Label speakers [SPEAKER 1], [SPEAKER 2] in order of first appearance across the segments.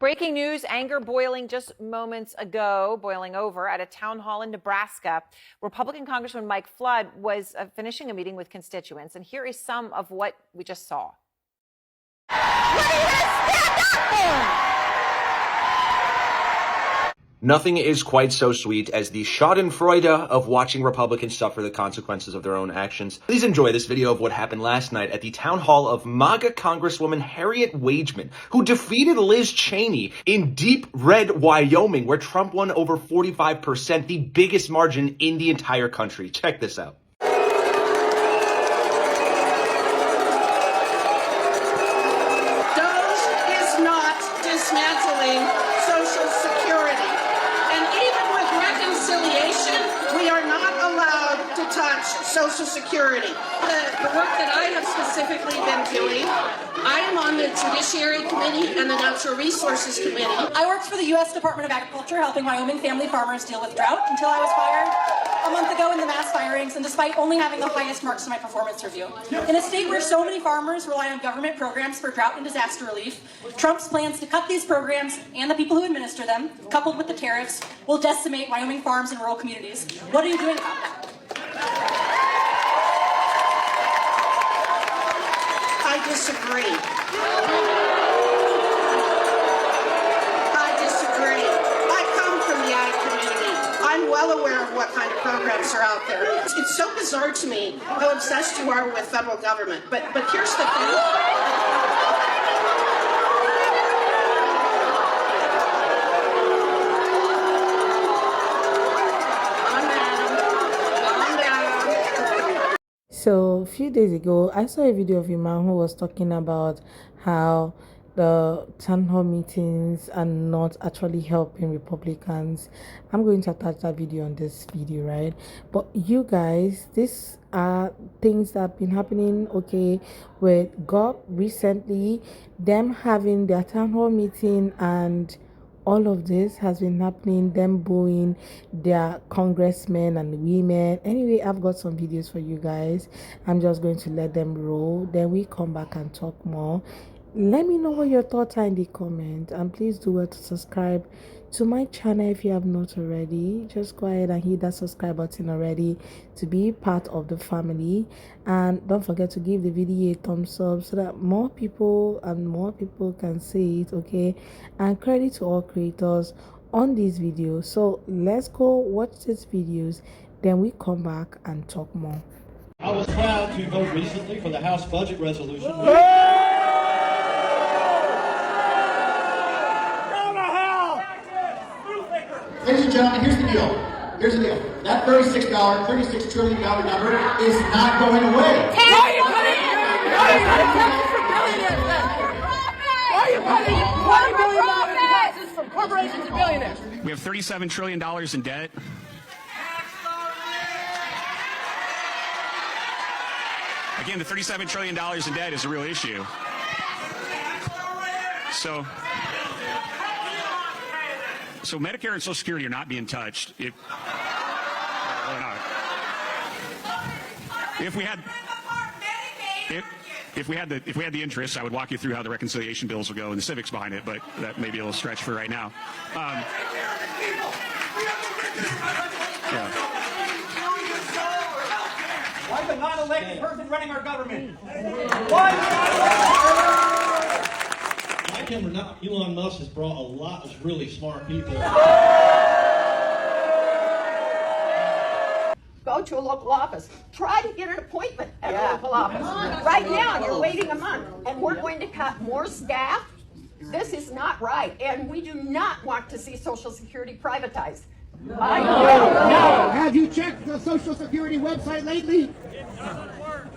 [SPEAKER 1] Breaking news, anger boiling just moments ago, boiling over at a town hall in Nebraska. Republican Congressman Mike Flood was finishing a meeting with constituents, and here is some of what we just saw.
[SPEAKER 2] What are you going to stand up for?
[SPEAKER 3] Nothing is quite so sweet as the schadenfreude of watching Republicans suffer the consequences of their own actions. Please enjoy this video of what happened last night at the town hall of MAGA Congresswoman Harriet Hageman, who defeated Liz Cheney in deep red Wyoming, where Trump won over 45%, the biggest margin in the entire country. Check this out.
[SPEAKER 4] Dismantling Social Security. And even with reconciliation, we are not allowed to touch Social Security. The work that I have specifically been doing, I am on the Judiciary Committee and the Natural Resources Committee.
[SPEAKER 5] I worked for the U.S. Department of Agriculture, helping Wyoming family farmers deal with drought until I was fired a month ago in the mass firings, and despite only having the highest marks in my performance review. In a state where so many farmers rely on government programs for drought and disaster relief, Trump's plans to cut these programs and the people who administer them, coupled with the tariffs, will decimate Wyoming farms and rural communities. What are you doing about that?
[SPEAKER 4] I disagree. I'm well aware of what kind of programs are out there. It's so bizarre to me how obsessed you are with federal government. But here's the thing.
[SPEAKER 6] So a few days ago, I saw a video of a man who was talking about how the town hall meetings are not actually helping Republicans. I'm going to attach that video on this video, right? But you guys, these are things that have been happening, okay, with GOP recently, them having their town hall meeting, and all of this has been happening, them booing their congressmen and women. Anyway, I've got some videos for you guys. I'm just going to let them roll, then we come back and talk more. Let me know what your thoughts are in the comment, and please do well to subscribe to my channel if you have not already. Just go ahead and hit that subscribe button already to be part of the family, and don't forget to give the video a thumbs up so that more people can see it, okay? And credit to all creators on this video. So let's go watch these videos, then we come back and talk more.
[SPEAKER 7] I was proud to vote recently for the House budget resolution.
[SPEAKER 8] Ladies and gentlemen, here's the deal. That $36 trillion number is not going away.
[SPEAKER 2] Why are you putting taxes for billionaires then? Why are you putting $1 billion in taxes from corporations and billionaires?
[SPEAKER 9] We have $37 trillion in debt. Again, the $37 trillion in debt is a real issue. So Medicare and Social Security are not being touched. If we had the interest, I would walk you through how the reconciliation bills will go and the civics behind it, but that may be a little stretch for right now.
[SPEAKER 10] Why is a non-elected person running our government?
[SPEAKER 7] Like him or not, Elon Musk has brought a lot of really smart people.
[SPEAKER 4] Go to a local office. Try to get an appointment at a local office. Right now, you're waiting a month, and we're going to cut more staff. This is not right, and we do not want to see Social Security privatized.
[SPEAKER 8] No. Have you checked the Social Security website lately?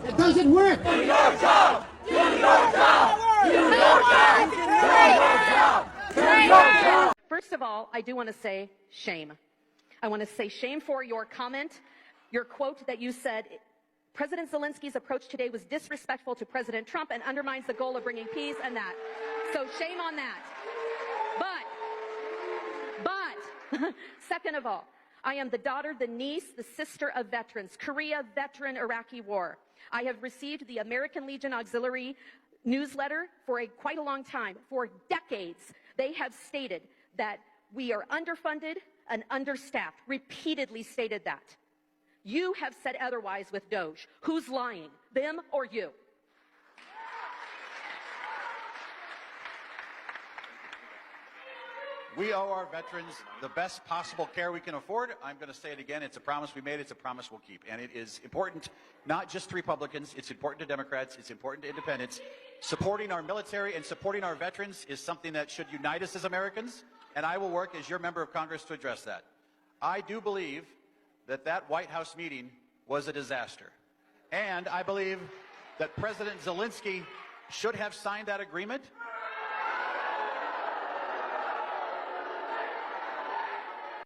[SPEAKER 8] It doesn't work.
[SPEAKER 2] Do your job! Do your job! Do your job!
[SPEAKER 11] First of all, I do want to say shame. I want to say shame for your comment, your quote that you said, President Zelensky's approach today was disrespectful to President Trump and undermines the goal of bringing peace and that. So shame on that. But, second of all, I am the daughter, the niece, the sister of veterans, Korea veteran, Iraqi war. I have received the American Legion Auxiliary newsletter for quite a long time, for decades. They have stated that we are underfunded and understaffed, repeatedly stated that. You have said otherwise with Doge. Who's lying, them or you?
[SPEAKER 12] We owe our veterans the best possible care we can afford. I'm going to say it again. It's a promise we made. It's a promise we'll keep. And it is important, not just to Republicans. It's important to Democrats. It's important to independents. Supporting our military and supporting our veterans is something that should unite us as Americans. And I will work as your member of Congress to address that. I do believe that that White House meeting was a disaster. And I believe that President Zelensky should have signed that agreement.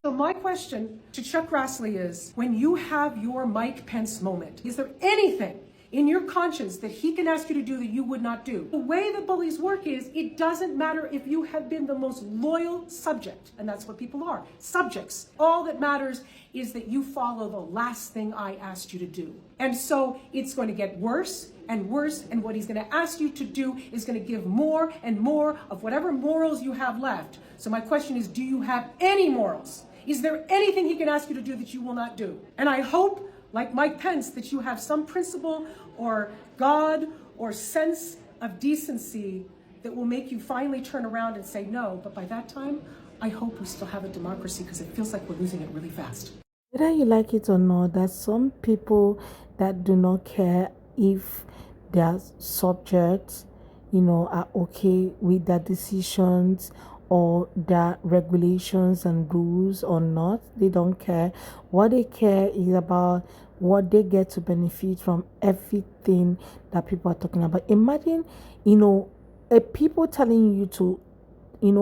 [SPEAKER 13] So my question to Chuck Grassley is, when you have your Mike Pence moment, is there anything in your conscience that he can ask you to do that you would not do? The way the bullies work is, it doesn't matter if you have been the most loyal subject, and that's what people are, subjects. All that matters is that you follow the last thing I asked you to do. And so it's going to get worse and worse, and what he's going to ask you to do is going to give more and more of whatever morals you have left. So my question is, do you have any morals? Is there anything he can ask you to do that you will not do? And I hope, like Mike Pence, that you have some principle or God or sense of decency that will make you finally turn around and say no. But by that time, I hope we still have a democracy, because it feels like we're losing it really fast.
[SPEAKER 6] Whether you like it or not, there's some people that do not care if their subjects, are okay with their decisions or their regulations and rules or not. They don't care. What they care is about what they get to benefit from everything that people are talking about. Imagine, people telling you to,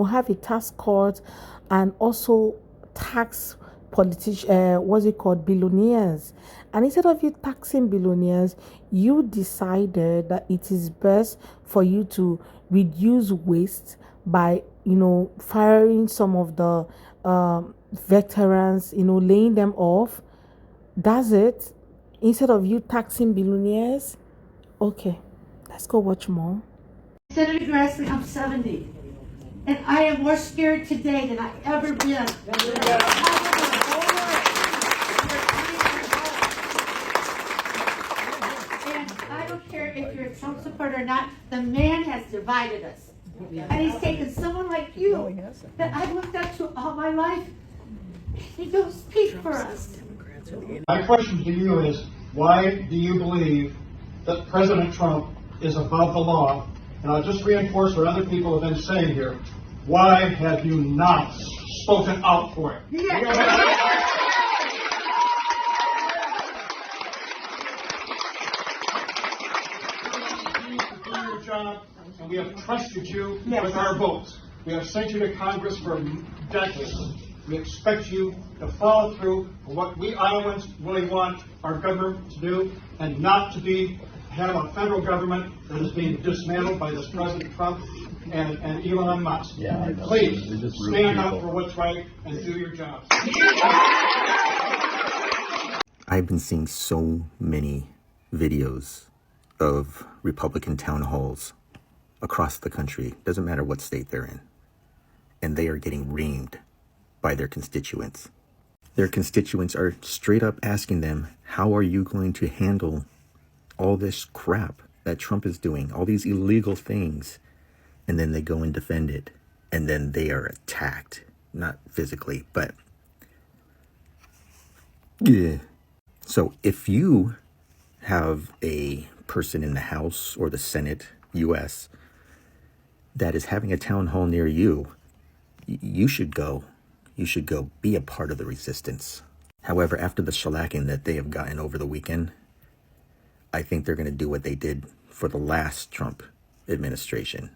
[SPEAKER 6] have a tax cut and also tax billionaires. And instead of you taxing billionaires, you decided that it is best for you to reduce waste by firing some of the veterans, laying them off. That's it. Instead of you taxing billionaires. Okay, let's go watch more.
[SPEAKER 14] Senator Grassley, I'm 70, and I am more scared today than I ever been. And I don't care if you're a Trump supporter or not, the man has divided us. And he's taken someone like you that I've looked up to all my life. He don't speak for us.
[SPEAKER 8] My question to you is, why do you believe that President Trump is above the law? And I'll just reinforce what other people have been saying here. Why have you not spoken out for it? Yeah. Your job, and we have trusted you with our votes. We have sent you to Congress for decades. We expect you to follow through on what we Iowans really want our government to do, and not to have a federal government that is being dismantled by this President Trump and Elon Musk. Yeah, please stand up for what's right and do your jobs.
[SPEAKER 15] I've been seeing so many videos of Republican town halls across the country. Doesn't matter what state they're in. And they are getting reamed by their constituents. Their constituents are straight up asking them, how are you going to handle all this crap that Trump is doing, all these illegal things? And then they go and defend it. And then they are attacked. Not physically, but yeah. So if you have a person in the House or the Senate, U.S., that is having a town hall near you, you should go. You should go be a part of the resistance. However, after the shellacking that they have gotten over the weekend, I think they're going to do what they did for the last Trump administration,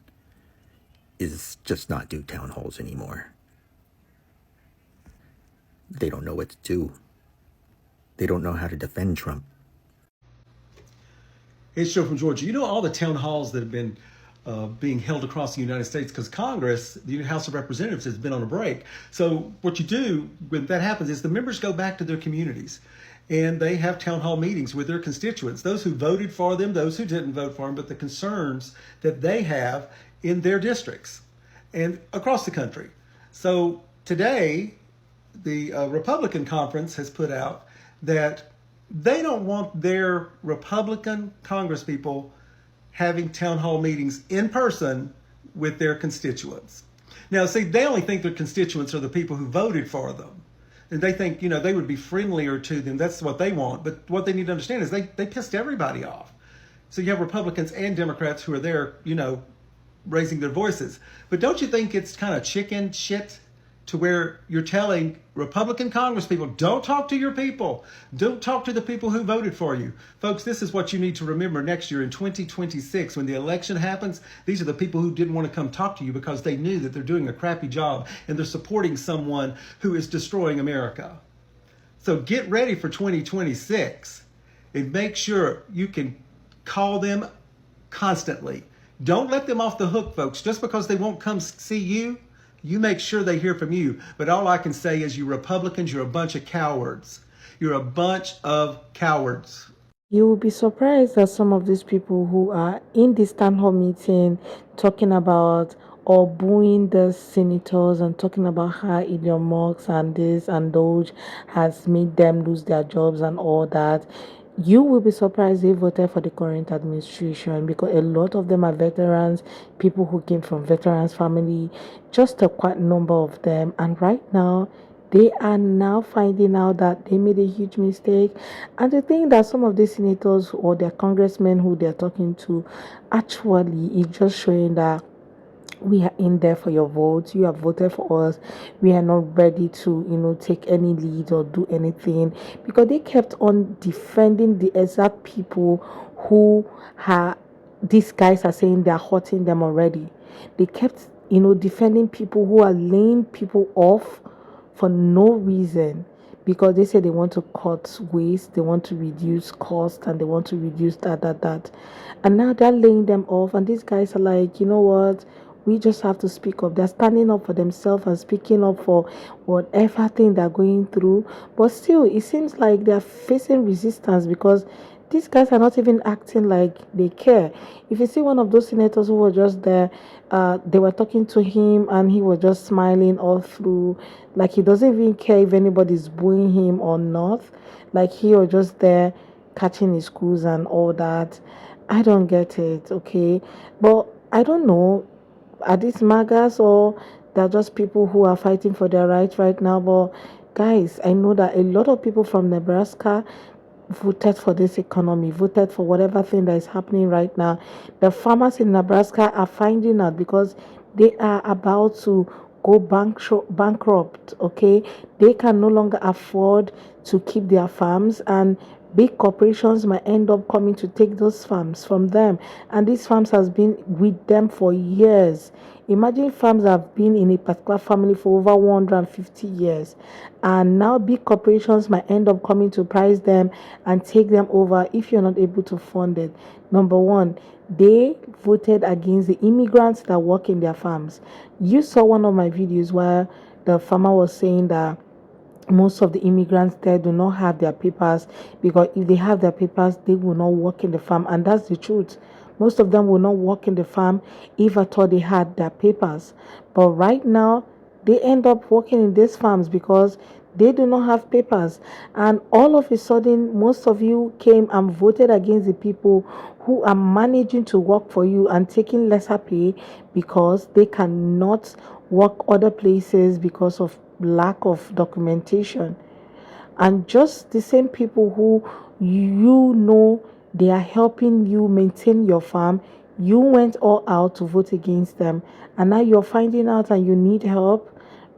[SPEAKER 15] is just not do town halls anymore. They don't know what to do. They don't know how to defend Trump.
[SPEAKER 16] Hey, it's Joe from Georgia. You know all the town halls that have been being held across the United States because Congress, the House of Representatives, has been on a break. So what you do when that happens is the members go back to their communities and they have town hall meetings with their constituents, those who voted for them, those who didn't vote for them, but the concerns that they have in their districts. and across the country. So today, the Republican conference has put out that they don't want their Republican congresspeople having town hall meetings in person with their constituents. Now, see, they only think their constituents are the people who voted for them. And they think, they would be friendlier to them. That's what they want. But what they need to understand is they pissed everybody off. So you have Republicans and Democrats who are there, raising their voices. But don't you think it's kind of chicken shit to where you're telling Republican congresspeople, don't talk to your people. Don't talk to the people who voted for you. Folks, this is what you need to remember next year in 2026. When the election happens, these are the people who didn't want to come talk to you because they knew that they're doing a crappy job and they're supporting someone who is destroying America. So get ready for 2026 and make sure you can call them constantly. Don't let them off the hook, folks. Just because they won't come see you, you make sure they hear from you. But all I can say is you Republicans, you're a bunch of cowards. You're a bunch of cowards.
[SPEAKER 6] You will be surprised that some of these people who are in this town hall meeting talking about or booing the senators and talking about how Elon Musk and this and Doge has made them lose their jobs and all that, you will be surprised they voted for the current administration because a lot of them are veterans, people who came from veterans family, just a quite number of them. And right now, they are now finding out that they made a huge mistake. And the thing that some of these senators or their congressmen who they're talking to actually is just showing that we are in there for your votes. You have voted for us. We are not ready to, take any lead or do anything, because they kept on defending the exact people who these guys are saying they're hurting them already. They kept, defending people who are laying people off for no reason, because they say they want to cut waste, they want to reduce cost, and they want to reduce that. And now they're laying them off, and these guys are like, you know what? We just have to speak up. They're standing up for themselves and speaking up for whatever thing they're going through. But still, it seems like they're facing resistance because these guys are not even acting like they care. If you see one of those senators who were just there, they were talking to him and he was just smiling all through. Like he doesn't even care if anybody's booing him or not. Like he was just there catching his cruise and all that. I don't get it, okay? But I don't know. Are these MAGAs or they're just people who are fighting for their rights right now? But guys, I know that a lot of people from Nebraska voted for this economy, voted for whatever thing that is happening right now. The farmers in Nebraska are finding out because they are about to go bankrupt, okay? They can no longer afford to keep their farms, and big corporations might end up coming to take those farms from them. And these farms has been with them for years. Imagine farms have been in a particular family for over 150 years. And now big corporations might end up coming to price them and take them over if you're not able to fund it. Number one, they voted against the immigrants that work in their farms. You saw one of my videos where the farmer was saying that most of the immigrants there do not have their papers, because if they have their papers, they will not work in the farm. And that's the truth. Most of them will not work in the farm if at all they had their papers. But right now, they end up working in these farms because they do not have papers. And all of a sudden, most of you came and voted against the people who are managing to work for you and taking lesser pay because they cannot work other places because of lack of documentation. And just the same people who they are helping you maintain your farm, you went all out to vote against them, and now you're finding out and you need help.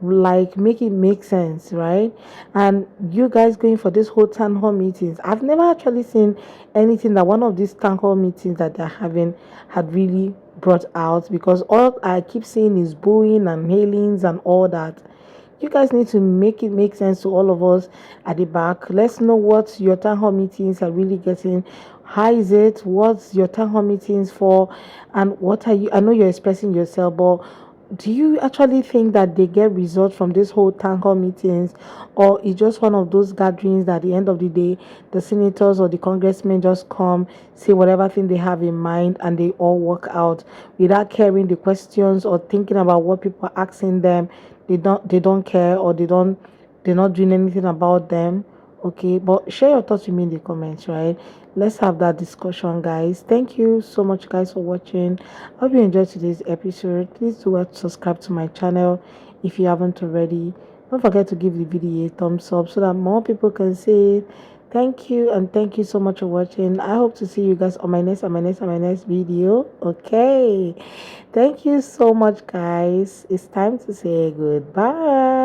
[SPEAKER 6] Like, make it make sense, right? And you guys going for this whole town hall meetings, I've never actually seen anything that one of these town hall meetings that they're having had really brought out, because all I keep seeing is booing and hailings and all that. You guys need to make it make sense to all of us at the back. Let's know what your town hall meetings are really getting. How is it? What's your town hall meetings for? And what are you? I know you're expressing yourself, but do you actually think that they get results from this whole town hall meetings, or it's just one of those gatherings that at the end of the day the senators or the congressmen just come, say whatever thing they have in mind, and they all walk out without caring the questions or thinking about what people are asking them? They don't care, or they're not doing anything about them. Okay, but share your thoughts with me in the comments, right? Let's have that discussion, guys. Thank you so much, guys, for watching. I hope you enjoyed today's episode. Please do subscribe to my channel if you haven't already. Don't forget to give the video a thumbs up so that more people can see it. Thank you, and thank you so much for watching. I hope to see you guys on my next video. Okay, thank you so much, guys. It's time to say goodbye.